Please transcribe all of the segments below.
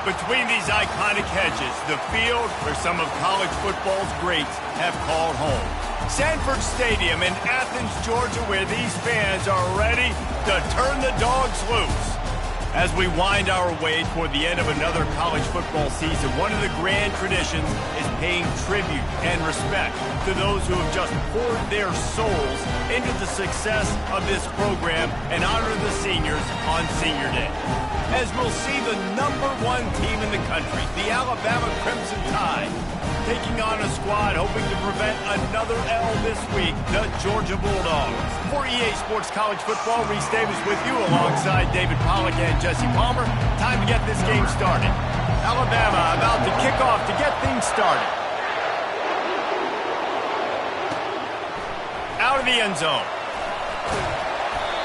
Between these iconic hedges, the field where some of college football's greats have called home. Sanford Stadium in Athens, Georgia, where these fans are ready to turn the dogs loose. As we wind our way toward the end of another college football season, one of the grand traditions is paying tribute and respect to those who have just poured their souls into the success of this program and honor the seniors on Senior Day. As we'll see the #1 team in the country, the Alabama Crimson Tide, taking on a squad hoping to prevent another L this week, the Georgia Bulldogs. For EA Sports College Football, Reese Davis with you alongside David Pollack and Jesse Palmer. Time to get this game started. Alabama about to kick off to get things started. Out of the end zone.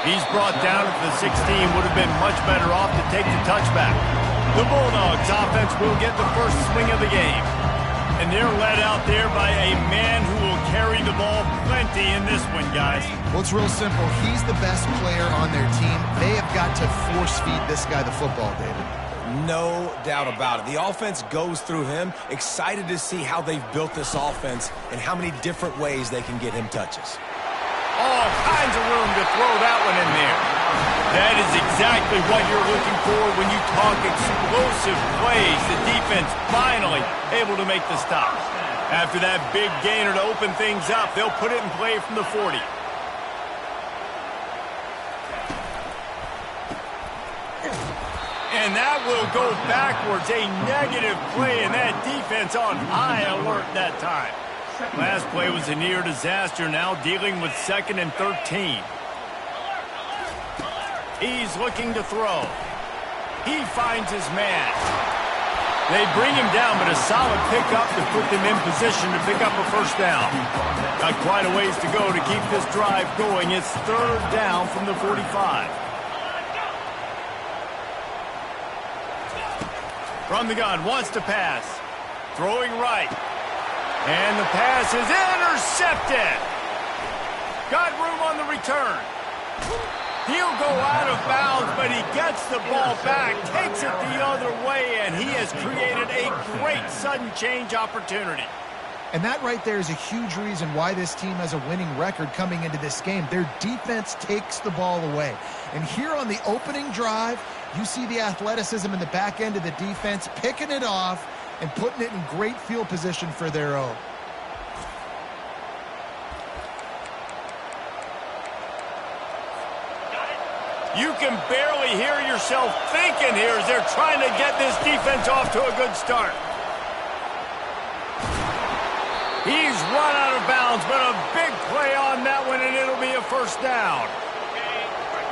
He's brought down at the 16, would have been much better off to take the touchback. The Bulldogs offense will get the first swing of the game. And they're led out there by a man who will carry the ball plenty in this one, guys. Well, it's real simple. He's the best player on their team. They have got to force-feed this guy the football, David. No doubt about it. The offense goes through him. Excited to see how they've built this offense and how many different ways they can get him touches. All kinds of room to throw that one in there. That is exactly what you're looking for when you talk explosive plays. The defense finally able to make the stop. After that big gainer to open things up, they'll put it in play from the 40. And that will go backwards. A negative play, and that defense on high alert that time. Last play was a near disaster, now dealing with 2nd and 13. He's looking to throw. He finds his man. They bring him down, but a solid pickup to put them in position to pick up a first down. Got quite a ways to go to keep this drive going. It's 3rd down from the 45. From the gun, wants to pass. Throwing right. And the pass is intercepted. Got room on the return. He'll go out of bounds, but he gets the ball back, takes it the other way, and he has created a great sudden change opportunity. And that right there is a huge reason why this team has a winning record coming into this game. Their defense takes the ball away. And here on the opening drive, you see the athleticism in the back end of the defense, picking it off and putting it in great field position for their own. You can barely hear yourself thinking here as they're trying to get this defense off to a good start. He's run out of bounds, but a big play on that one, and it'll be a first down.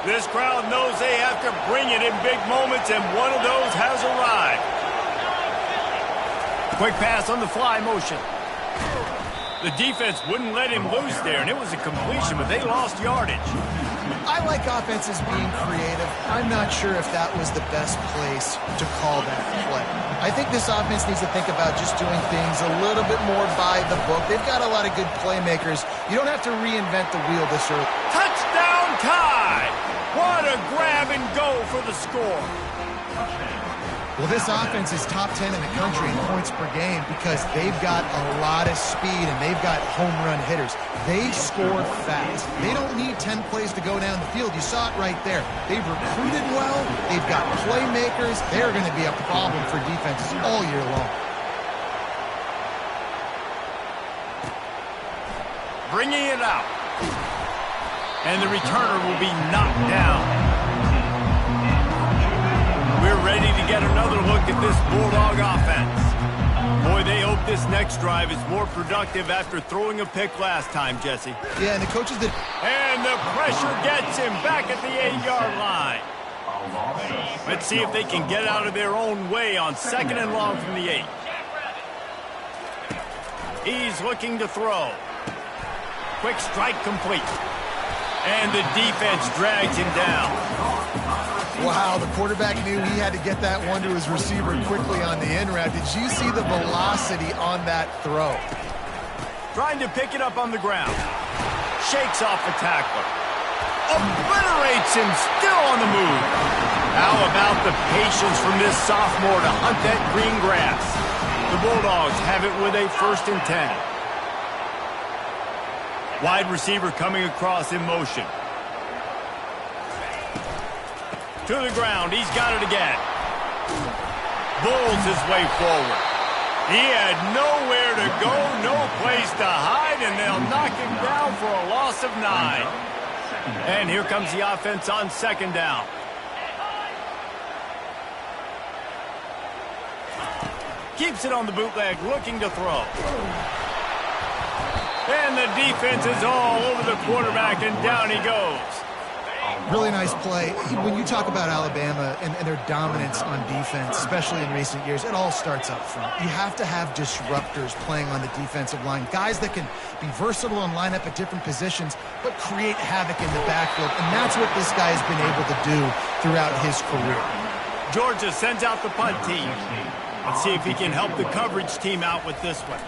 This crowd knows they have to bring it in big moments, and one of those has arrived. Quick pass on the fly motion. The defense wouldn't let him loose there, and it was a completion, but they lost yardage. I like offenses being creative. I'm not sure if that was the best place to call that play. I think this offense needs to think about just doing things a little bit more by the book. They've got a lot of good playmakers. You don't have to reinvent the wheel this early. Touchdown Tide! What a grab and go for the score. Well, this offense is top 10 in the country in points per game because they've got a lot of speed and they've got home run hitters. They score fast. They don't need 10 plays to go down the field. You saw it right there. They've recruited well. They've got playmakers. They're going to be a problem for defenses all year long. Bringing it out. And the returner will be knocked down. We're ready to get another look at this Bulldog offense. Boy, they hope this next drive is more productive after throwing a pick last time, Jesse. Yeah, and the coaches did. And the pressure gets him back at the 8-yard line. Let's see if they can get out of their own way on 2nd and long from the 8. He's looking to throw. Quick strike complete. And the defense drags him down. Wow, the quarterback knew he had to get that one to his receiver quickly on the in route. Did you see the velocity on that throw? Trying to pick it up on the ground. Shakes off the tackler. Obliterates him, still on the move. How about the patience from this sophomore to hunt that green grass? The Bulldogs have it with a 1st and 10. Wide receiver coming across in motion. To the ground. He's got it again. Bulls his way forward. He had nowhere to go, no place to hide, and they'll knock him down for a loss of 9. And here comes the offense on 2nd down. Keeps it on the bootleg, looking to throw. And the defense is all over the quarterback, and down he goes. Really nice play. When you talk about Alabama and their dominance on defense, especially in recent years, it all starts up front. You have to have disruptors playing on the defensive line, guys that can be versatile and line up at different positions, but create havoc in the backfield, and that's what this guy has been able to do throughout his career. Georgia sends out the punt team. Let's see if he can help the coverage team out with this one.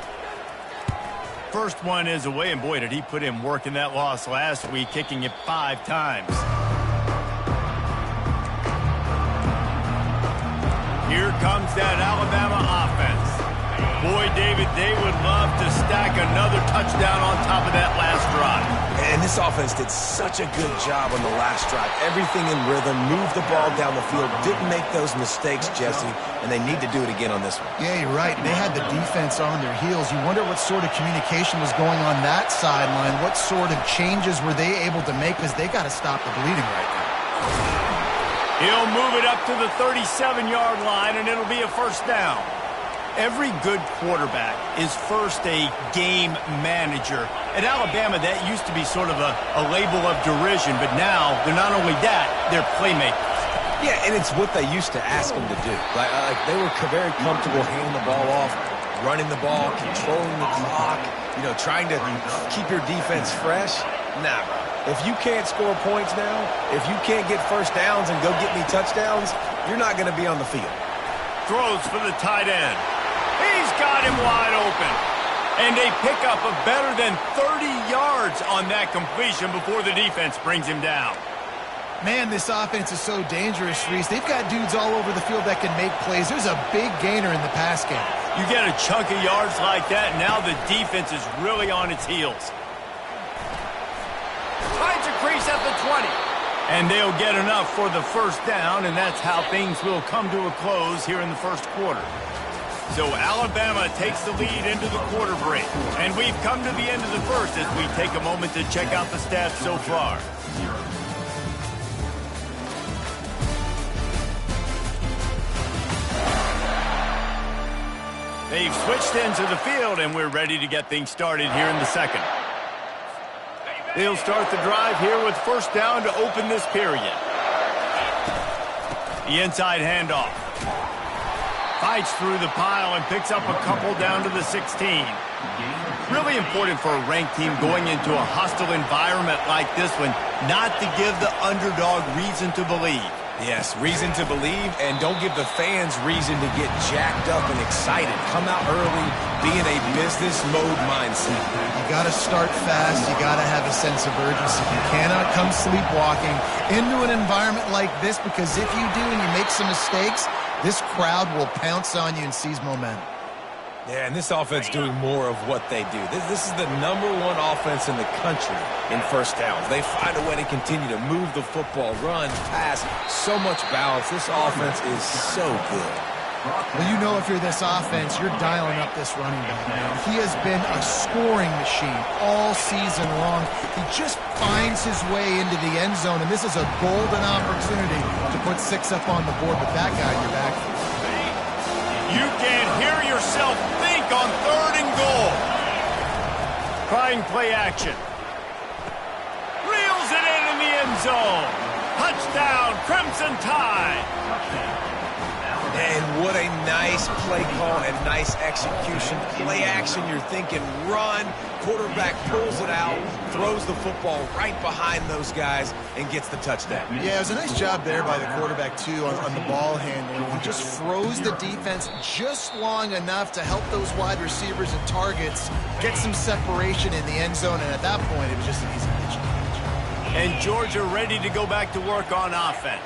First one is away, and boy, did he put in work in that loss last week, kicking it 5 times. Here comes that Alabama offense. Boy, David, they would love to stack another touchdown on top of that last drive. And this offense did such a good job on the last drive. Everything in rhythm, moved the ball down the field, didn't make those mistakes, Jesse, and they need to do it again on this one. Yeah, you're right. They had the defense on their heels. You wonder what sort of communication was going on that sideline. What sort of changes were they able to make, because they got to stop the bleeding right now. He'll move it up to the 37-yard line, and it'll be a 1st down. Every good quarterback is first a game manager. At Alabama, that used to be sort of a label of derision, but now they're not only that, they're playmakers. Yeah, and it's what they used to ask them to do. Like they were very comfortable handing the ball off, running the ball, controlling the clock, trying to keep your defense fresh. Nah, bro. If you can't score points now, if you can't get 1st downs and go get me touchdowns, you're not going to be on the field. Throws for the tight end. He's got him wide open. And a pickup of better than 30 yards on that completion before the defense brings him down. Man, this offense is so dangerous, Reese. They've got dudes all over the field that can make plays. There's a big gainer in the pass game. You get a chunk of yards like that, and now the defense is really on its heels. Finds a crease at the 20. And they'll get enough for the 1st down, and that's how things will come to a close here in the 1st quarter. So Alabama takes the lead into the quarter break. And we've come to the end of the 1st as we take a moment to check out the stats so far. They've switched into the field, and we're ready to get things started here in the 2nd. They'll start the drive here with 1st down to open this period. The inside handoff. Fights through the pile and picks up a couple down to the 16. Really important for a ranked team going into a hostile environment like this one, not to give the underdog reason to believe. Yes, reason to believe, and don't give the fans reason to get jacked up and excited. Come out early, be in a business mode mindset. You got to start fast. You got to have a sense of urgency. You cannot come sleepwalking into an environment like this, because if you do and you make some mistakes, this crowd will pounce on you and seize momentum. Yeah, and this offense doing more of what they do. This is the #1 offense in the country in 1st downs. They find a way to continue to move the football, run, pass, so much balance. This offense is so good. Well, you know, if you're this offense, you're dialing up this running back now. He has been a scoring machine all season long. He just finds his way into the end zone, and this is a golden opportunity to put 6 up on the board with that guy in your backfield. You can't hear yourself think on 3rd and goal. Trying play action. Reels it in the end zone. Touchdown, Crimson Tide. And what a nice play call and nice execution. Play action, you're thinking run. Quarterback pulls it out, throws the football right behind those guys, and gets the touchdown. Yeah, it was a nice job there by the quarterback, too, on the ball handling. He just froze the defense just long enough to help those wide receivers and targets get some separation in the end zone, and at that point, it was just an easy pitch. And Georgia ready to go back to work on offense.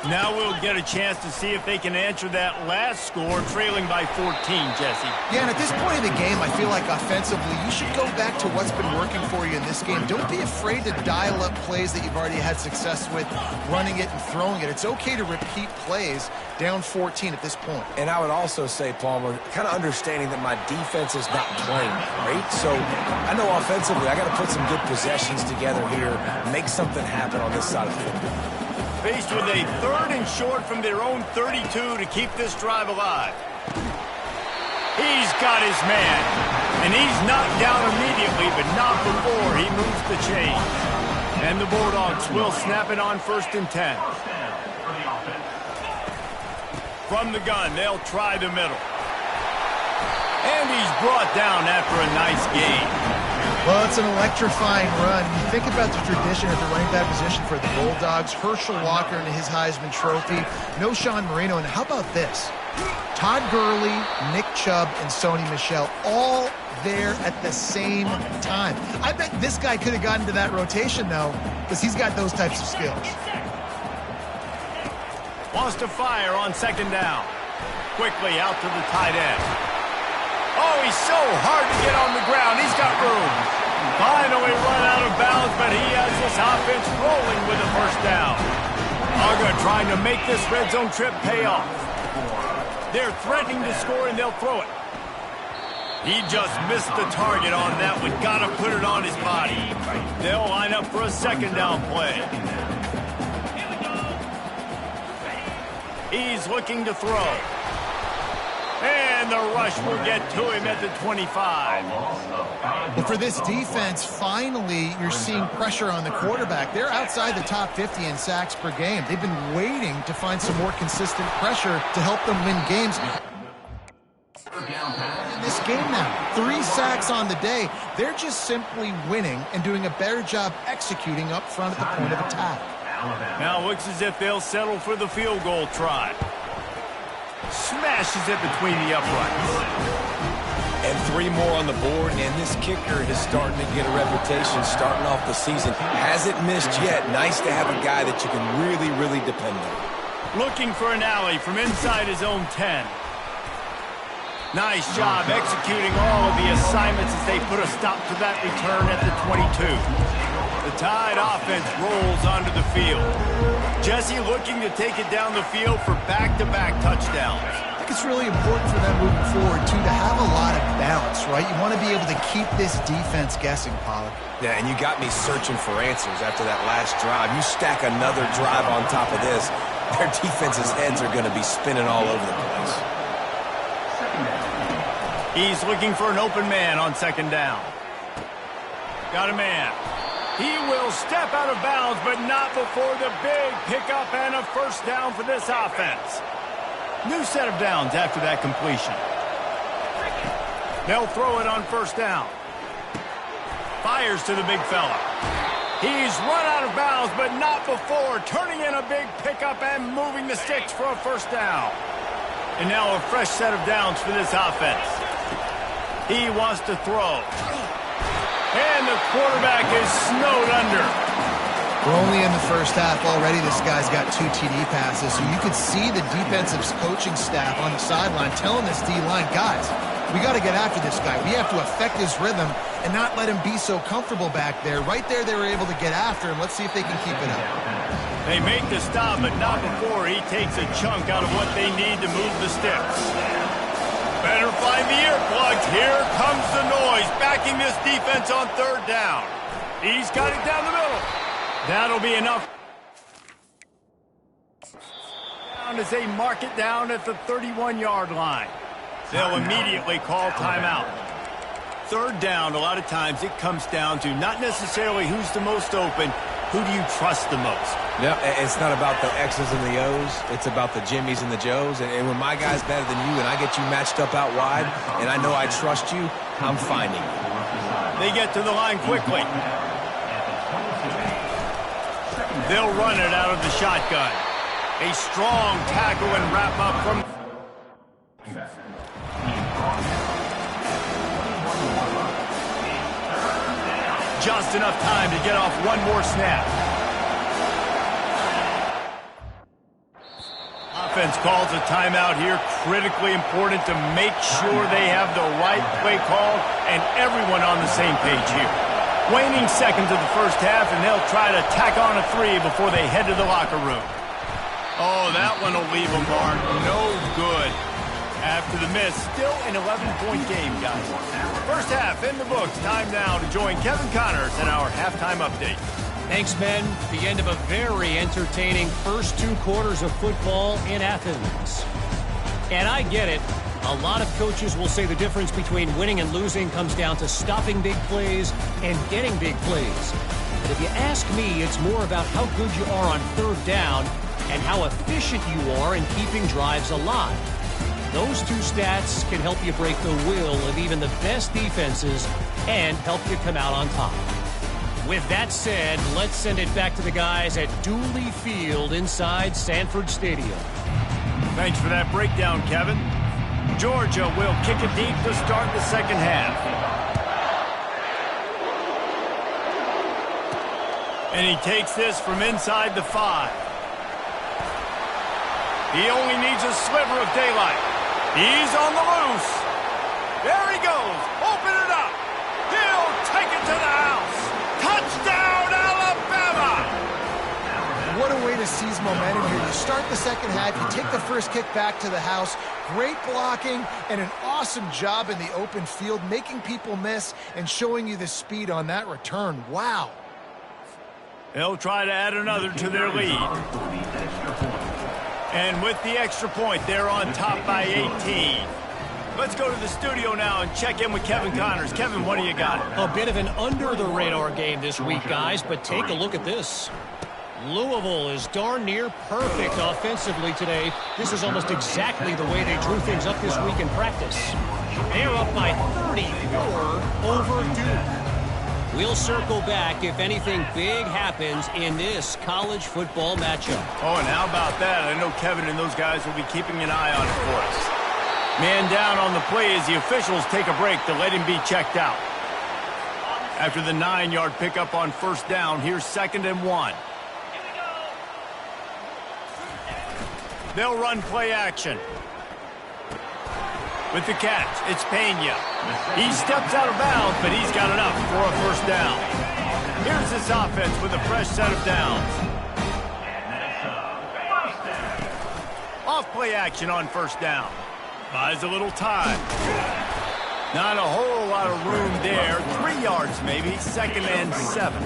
Now we'll get a chance to see if they can answer that last score, trailing by 14, Jesse. Yeah, and at this point in the game, I feel like offensively, you should go back to what's been working for you in this game. Don't be afraid to dial up plays that you've already had success with, running it and throwing it. It's okay to repeat plays down 14 at this point. And I would also say, Palmer, kind of understanding that my defense is not playing great. So I know offensively I got to put some good possessions together here, make something happen on this side of the football. Faced with a 3rd and short from their own 32 to keep this drive alive. He's got his man. And he's knocked down immediately, but not before he moves the chain. And the Bulldogs will snap it on 1st and 10. From the gun, they'll try the middle. And he's brought down after a nice gain. Well, it's an electrifying run. You think about the tradition at the running back position for the Bulldogs. Herschel Walker and his Heisman Trophy. No Sean Marino. And how about this? Todd Gurley, Nick Chubb, and Sony Michel all there at the same time. I bet this guy could have gotten to that rotation, though, because he's got those types of skills. Wants to fire on 2nd down. Quickly out to the tight end. Oh, he's so hard to get on the ground. He's got room. Finally run out of bounds, but he has this offense rolling with a 1st down. Aga trying to make this red zone trip pay off. They're threatening to score, and they'll throw it. He just missed the target on that one. Got to put it on his body. They'll line up for a 2nd down play. He's looking to throw. And the rush will get to him at the 25. Well, for this defense, finally, you're seeing pressure on the quarterback. They're outside the top 50 in sacks per game. They've been waiting to find some more consistent pressure to help them win games. In this game now, 3 sacks on the day. They're just simply winning and doing a better job executing up front at the point of attack. Now looks as if they'll settle for the field goal try. Smashes it between the uprights. And 3 more on the board, and this kicker is starting to get a reputation starting off the season. Hasn't missed yet. Nice to have a guy that you can really, really depend on. Looking for an alley from inside his own 10. Nice job executing all of the assignments as they put a stop to that return at the 22. The Tide offense rolls onto the field. Jesse looking to take it down the field for back-to-back touchdowns. I think it's really important for them moving forward, too, to have a lot of balance, right? You want to be able to keep this defense guessing, Pollard. Yeah, and you got me searching for answers after that last drive. You stack another drive on top of this, their defense's heads are going to be spinning all over the place. He's looking for an open man on 2nd down. Got a man. He will step out of bounds, but not before the big pickup and a 1st down for this offense. New set of downs after that completion. They'll throw it on 1st down. Fires to the big fella. He's run out of bounds, but not before turning in a big pickup and moving the sticks for a 1st down. And now a fresh set of downs for this offense. He wants to throw. And the quarterback is snowed under. We're only in the 1st half already. This guy's got 2 TD passes. So you could see the defensive coaching staff on the sideline telling this D-line, guys, we got to get after this guy. We have to affect his rhythm and not let him be so comfortable back there. Right there, they were able to get after him. Let's see if they can keep it up. They make the stop, but not before he takes a chunk out of what they need to move the sticks. Better find the earplugs. Here comes the noise, backing this defense on 3rd down. He's got it down the middle. That'll be enough. Down as they mark it down at the 31-yard line. They'll immediately call timeout. 3rd down, a lot of times it comes down to not necessarily who's the most open, who do you trust the most? Yeah, it's not about the X's and the O's. It's about the Jimmies and the Joes. And when my guy's better than you and I get you matched up out wide and I know I trust you, I'm finding you. They get to the line quickly. They'll run it out of the shotgun. A strong tackle and wrap up from... Just enough time to get off one more snap. offense calls a timeout here. Critically important to make sure they have the right play called and everyone on the same page here. Waning seconds of the first half, and they'll try to tack on a 3 before they head to the locker room. Oh, that one will leave a mark. No good. After the miss, still an 11-point game, guys. First half in the books. Time now to join Kevin Connors in our halftime update. Thanks, men. The end of a very entertaining first 2 quarters of football in Athens. And I get it. A lot of coaches will say the difference between winning and losing comes down to stopping big plays and getting big plays. But if you ask me, it's more about how good you are on third down and how efficient you are in keeping drives alive. Those 2 stats can help you break the will of even the best defenses and help you come out on top. With that said, let's send it back to the guys at Dooley Field inside Sanford Stadium. Thanks for that breakdown, Kevin. Georgia will kick it deep to start the second half. And he takes this from inside the 5. He only needs a sliver of daylight. He's on the loose. There he goes. Open it up. He'll take it to the house. Touchdown, Alabama! What a way to seize momentum here. You start the second half, you take the first kick back to the house. Great blocking and an awesome job in the open field, making people miss and showing you the speed on that return. Wow. They'll try to add another to their lead. And with the extra point, they're on top by 18. Let's go to the studio now and check in with Kevin Connors. Kevin, what do you got? A bit of an under-the-radar game this week, guys, but take a look at this. Louisville is darn near perfect offensively today. This is almost exactly the way they drew things up this week in practice. They're up by 34 over Duke. We'll circle back if anything big happens in this college football matchup. Oh, and how about that? I know Kevin and those guys will be keeping an eye on it for us. Man down on the play as the officials take a break to let him be checked out. After the 9-yard pickup on first down, here's 2nd and 1. They'll run play action. With the catch, it's Pena. He steps out of bounds, but he's got enough for a first down. Here's this offense with a fresh set of downs. Off play action on first down. Buys a little time. Not a whole lot of room there. 3 yards maybe. 2nd and 7.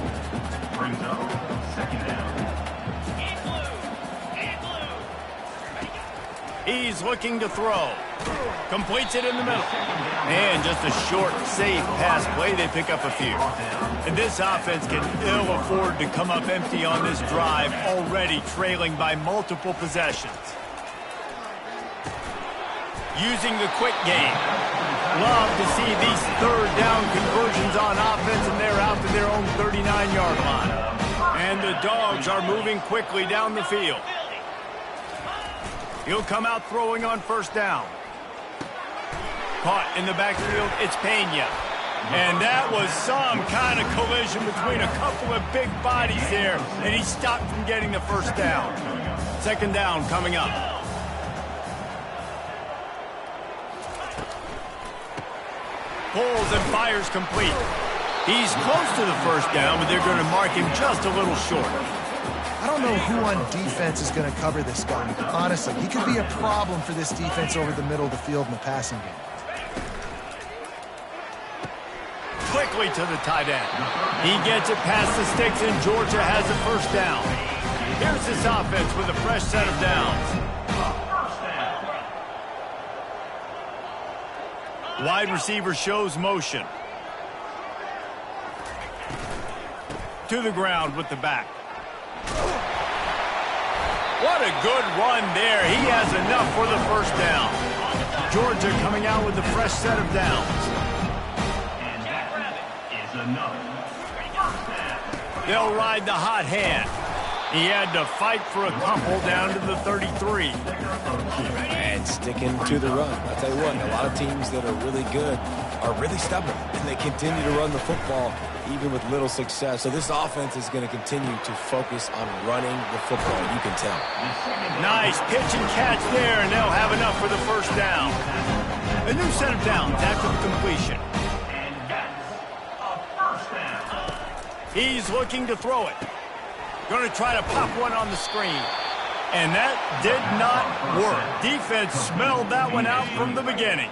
He's looking to throw. Completes it in the middle. And just a short, safe pass play. They pick up a few. And this offense can ill afford to come up empty on this drive, already trailing by multiple possessions. Using the quick game. Love to see these third down conversions on offense, and they're out to their own 39-yard line. And the Dogs are moving quickly down the field. He'll come out throwing on first down. Caught in the backfield, it's Pena. And that was some kind of collision between a couple of big bodies there, and he stopped from getting the first down. 2nd down coming up. Pulls and fires complete. He's close to the first down, but they're going to mark him just a little short. I don't know who on defense is going to cover this guy. Honestly, he could be a problem for this defense over the middle of the field in the passing game. Quickly to the tight end. He gets it past the sticks, and Georgia has a first down. Here's this offense with a fresh set of downs. Wide receiver shows motion. To the ground with the back. What a good run there. He has enough for the first down. Georgia coming out with a fresh set of downs. They'll ride the hot hand. He had to fight for a couple down to the 33. And sticking to the run. I'll tell you what, a lot of teams that are really good are really stubborn, and they continue to run the football even with little success. So this offense is going to continue to focus on running the football. You can tell. Nice pitch and catch there, and they'll have enough for the first down. A new set of downs after the completion. He's looking to throw it. Going to try to pop one on the screen. And that did not work. Defense smelled that one out from the beginning.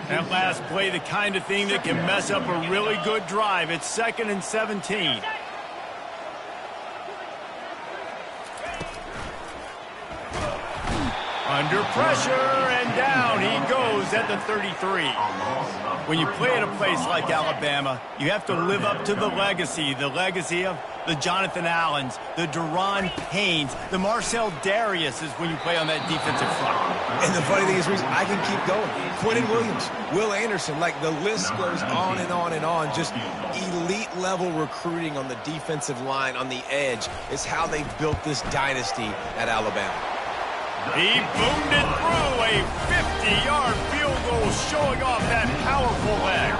That last play, the kind of thing that can mess up a really good drive. It's 2nd and 17. Under pressure, and down he goes at the 33. When you play at a place like Alabama, you have to live up to the legacy of the Jonathan Allens, the Deron Paynes, the Marcel Dariuses when you play on that defensive front. And the funny thing is, Reese, I can keep going. Quentin Williams, Will Anderson, like the list goes on and on and on. Just elite-level recruiting on the defensive line, on the edge, is how they built this dynasty at Alabama. He boomed it through a 50-yard field goal, showing off that powerful leg.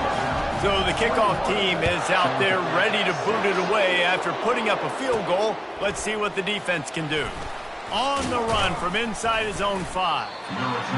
So the kickoff team is out there ready to boot it away after putting up a field goal. Let's see what the defense can do. On the run from inside his own 5.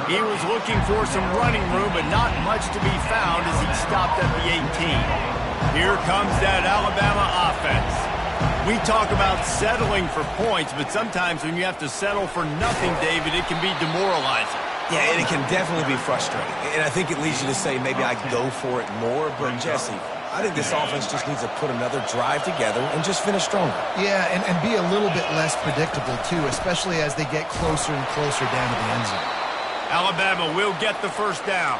He was looking for some running room, but not much to be found as he stopped at the 18. Here comes that Alabama offense. We talk about settling for points, but sometimes when you have to settle for nothing, David, it can be demoralizing. Yeah, and it can definitely be frustrating. And I think it leads you to say maybe I go for it more. But, Jesse, I think this offense just needs to put another drive together and just finish stronger. Yeah, and be a little bit less predictable, too, especially as they get closer and closer down to the end zone. Alabama will get the first down.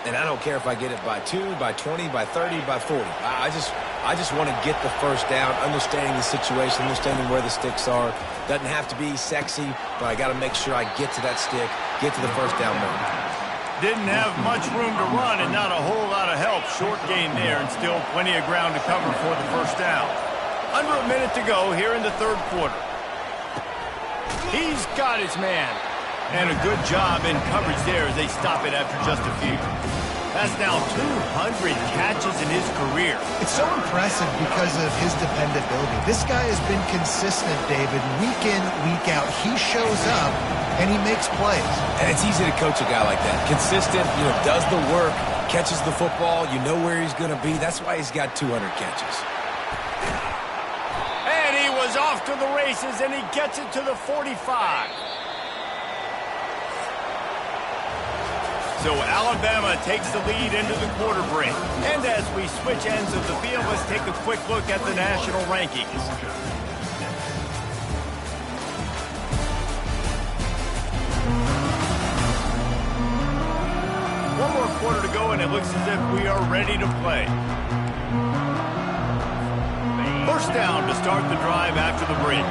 And I don't care if I get it by 2, by 20, by 30, by 40. I just want to get the first down, understanding the situation, understanding where the sticks are. Doesn't have to be sexy, but I got to make sure I get to that stick, get to the first down moment. Didn't have much room to run and not a whole lot of help. Short gain there and still plenty of ground to cover for the first down. Under a minute to go here in the third quarter. He's got his man. And a good job in coverage there as they stop it after just a few. That's now 200 catches in his career. It's so impressive because of his dependability. This guy has been consistent, David, week in, week out. He shows up, and he makes plays. And it's easy to coach a guy like that. Consistent, does the work, catches the football, you know where he's going to be. That's why he's got 200 catches. And he was off to the races, and he gets it to the 45. So Alabama takes the lead into the quarter break. And as we switch ends of the field, let's take a quick look at the national rankings. One more quarter to go, and it looks as if we are ready to play. First down to start the drive after the break.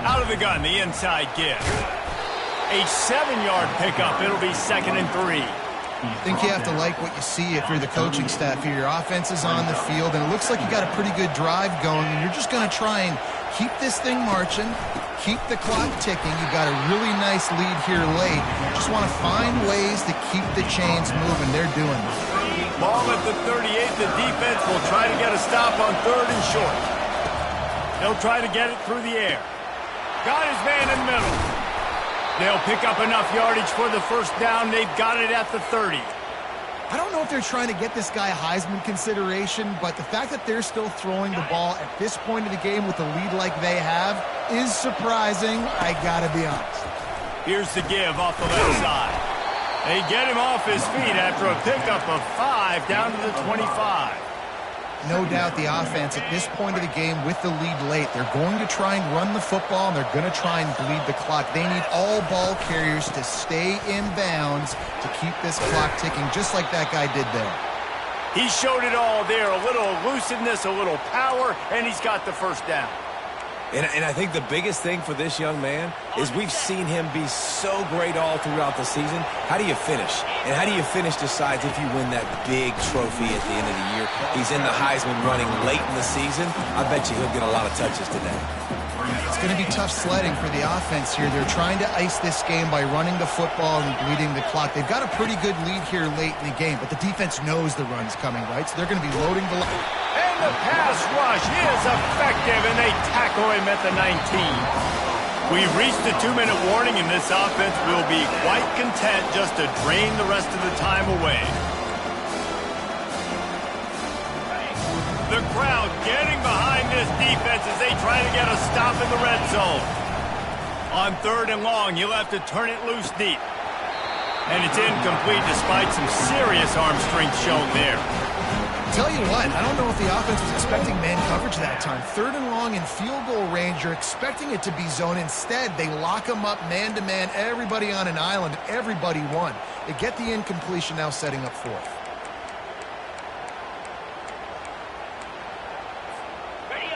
Out of the gun, the inside give. A 7-yard pickup. It'll be 2nd and 3. I think you have to like what you see if you're the coaching staff here. Your offense is on the field, and it looks like you got a pretty good drive going, and you're just going to try and keep this thing marching, keep the clock ticking. You got a really nice lead here late. You just want to find ways to keep the chains moving. They're doing it. Ball at the 38. The defense will try to get a stop on 3rd and short. They'll try to get it through the air. Got his man in the middle. They'll pick up enough yardage for the first down. They've got it at the 30. I don't know if they're trying to get this guy Heisman consideration, but the fact that they're still throwing the ball at this point of the game with a lead like they have is surprising, I gotta be honest. Here's the give off the left side. They get him off his feet after a pickup of 5 down to the 25. No doubt the offense at this point of the game with the lead late, they're going to try and run the football, and they're going to try and bleed the clock. They need all ball carriers to stay in bounds to keep this clock ticking, just like that guy did there. He showed it all there, a little elusiveness, a little power, and he's got the first down. And I think the biggest thing for this young man is we've seen him be so great all throughout the season. How do you finish? And how do you finish decides if you win that big trophy at the end of the year. He's in the Heisman running late in the season. I bet you he'll get a lot of touches today. It's going to be tough sledding for the offense here. They're trying to ice this game by running the football and bleeding the clock. They've got a pretty good lead here late in the game, but the defense knows the run's coming, right? So they're going to be loading the line. And the pass rush is effective, and they tackle him at the 19. We've reached the 2-minute warning, and this offense will be quite content just to drain the rest of the time away. The crowd getting behind this defense as they try to get a stop in the red zone. On 3rd and long, you'll have to turn it loose deep. And it's incomplete despite some serious arm strength shown there. Tell you what, I don't know if the offense was expecting man coverage that time. 3rd and long in field goal range, you're expecting it to be zone. Instead, they lock them up man-to-man, everybody on an island, everybody won. They get the incompletion now setting up 4th.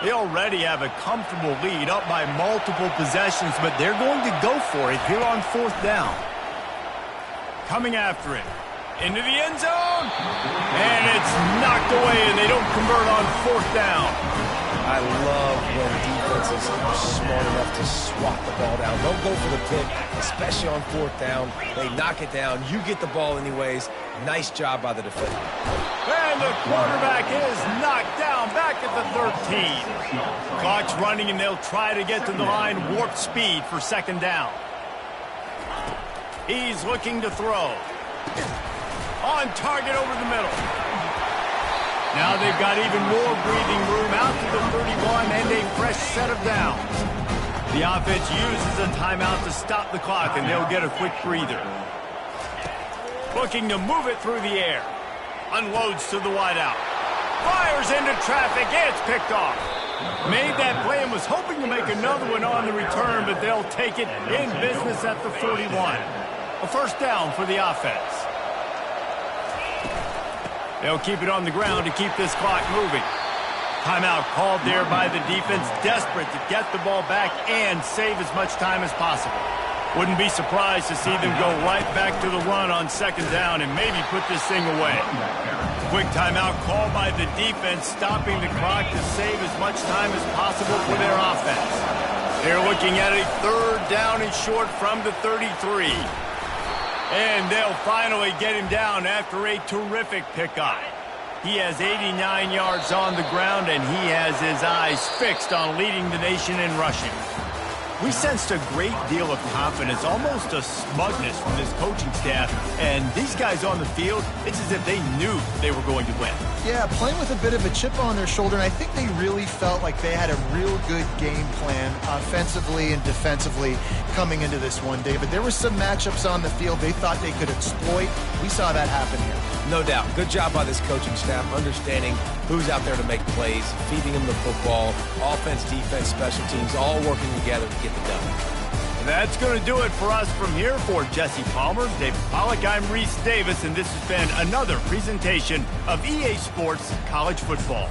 They already have a comfortable lead up by multiple possessions, but they're going to go for it here on 4th down. Coming after it. Into the end zone. And it's knocked away, and they don't convert on 4th down. I love when defenses are smart enough to swat the ball down. Don't go for the pick, especially on 4th down. They knock it down. You get the ball anyways. Nice job by the defender. And the quarterback is knocked down back at the 13. Clock's running, and they'll try to get to the line warp speed for 2nd down. He's looking to throw. On target over the middle. Now they've got even more breathing room out to the 31 and a fresh set of downs. The offense uses a timeout to stop the clock, and they'll get a quick breather. Looking to move it through the air. Unloads to the wideout. Fires into traffic. It's picked off. Made that play and was hoping to make another one on the return, but they'll take it in business at the 41. A 1st down for the offense. They'll keep it on the ground to keep this clock moving. Timeout called there by the defense, desperate to get the ball back and save as much time as possible. Wouldn't be surprised to see them go right back to the run on 2nd down and maybe put this thing away. Quick timeout called by the defense, stopping the clock to save as much time as possible for their offense. They're looking at a 3rd down and short from the 33. And they'll finally get him down after a terrific pickup. He has 89 yards on the ground, and he has his eyes fixed on leading the nation in rushing. We sensed a great deal of confidence, almost a smugness from this coaching staff. And these guys on the field, it's as if they knew they were going to win. Yeah, playing with a bit of a chip on their shoulder, and I think they really felt like they had a real good game plan offensively and defensively coming into this one, David. There were some matchups on the field they thought they could exploit. We saw that happen here. No doubt. Good job by this coaching staff, understanding who's out there to make plays, feeding them the football, offense, defense, special teams, all working together to get the done. That's going to do it for us from here. For Jesse Palmer, David Pollack, I'm Reese Davis, and this has been another presentation of EA Sports College Football.